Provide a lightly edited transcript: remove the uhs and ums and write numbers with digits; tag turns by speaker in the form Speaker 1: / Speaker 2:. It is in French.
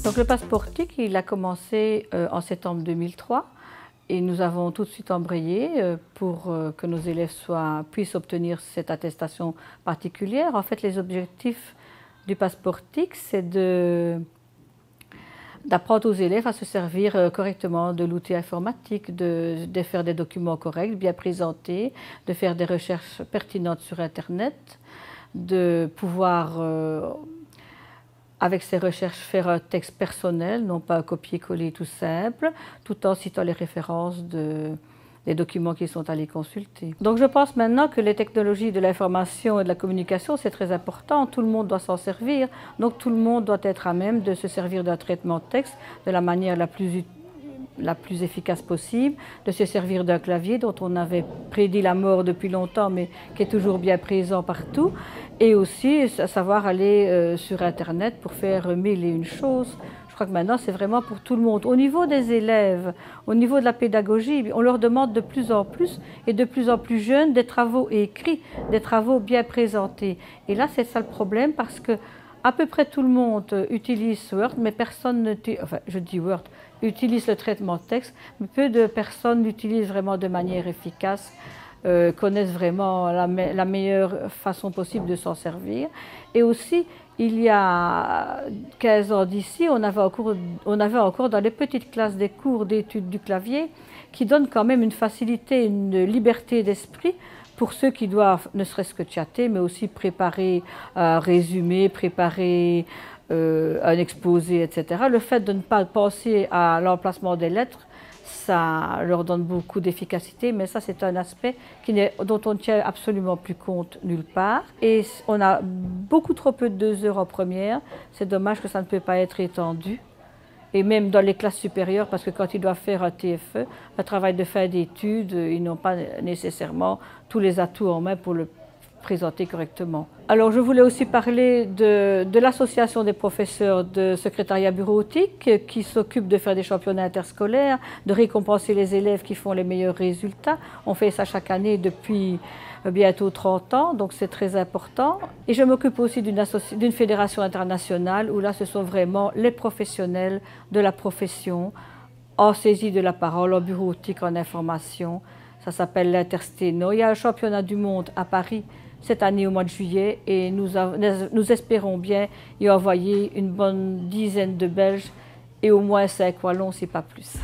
Speaker 1: Donc le passeport TIC, il a commencé en septembre 2003 et nous avons tout de suite embrayé pour que nos élèves puissent obtenir cette attestation particulière. En fait, les objectifs du passeport TIC, c'est d'apprendre aux élèves à se servir correctement de l'outil informatique, de faire des documents corrects, bien présentés, de faire des recherches pertinentes sur Internet, de pouvoir, avec ces recherches, faire un texte personnel, non pas un copier-coller tout simple, tout en citant les références des documents qu'ils sont allés consulter. Donc je pense maintenant que les technologies de l'information et de la communication, c'est très important, tout le monde doit s'en servir, donc tout le monde doit être à même de se servir d'un traitement de texte de la manière la plus efficace possible, de se servir d'un clavier dont on avait prédit la mort depuis longtemps mais qui est toujours bien présent partout, et aussi savoir aller sur Internet pour faire mille et une choses. Je crois que maintenant c'est vraiment pour tout le monde. Au niveau des élèves, au niveau de la pédagogie, on leur demande de plus en plus et de plus en plus jeunes des travaux écrits, des travaux bien présentés. Et là c'est ça le problème parce que à peu près tout le monde utilise Word, mais personne ne, enfin je dis Word, utilise le traitement de texte, mais peu de personnes l'utilisent vraiment de manière efficace, connaissent vraiment la meilleure façon possible de s'en servir. Et aussi, il y a 15 ans d'ici, on avait encore dans les petites classes des cours d'études du clavier qui donnent quand même une facilité, une liberté d'esprit pour ceux qui doivent ne serait-ce que chatter, mais aussi préparer un résumé, préparer un exposé, etc. Le fait de ne pas penser à l'emplacement des lettres, ça leur donne beaucoup d'efficacité, mais ça c'est un aspect dont on ne tient absolument plus compte nulle part. Et on a beaucoup trop peu de 2 heures en première, c'est dommage que ça ne peut pas être étendu. Et même dans les classes supérieures, parce que quand ils doivent faire un TFE, un travail de fin d'études, ils n'ont pas nécessairement tous les atouts en main pour le présenter correctement. Alors je voulais aussi parler de l'association des professeurs de secrétariat bureautique qui s'occupe de faire des championnats interscolaires, de récompenser les élèves qui font les meilleurs résultats. On fait ça chaque année depuis bientôt 30 ans, donc c'est très important. Et je m'occupe aussi d'une fédération internationale où là ce sont vraiment les professionnels de la profession en saisie de la parole, en bureautique, en information. Ça s'appelle l'Intersteno. Il y a un championnat du monde à Paris cette année au mois de juillet et nous espérons bien y envoyer une bonne dizaine de Belges et au moins 5 Wallons, si pas plus.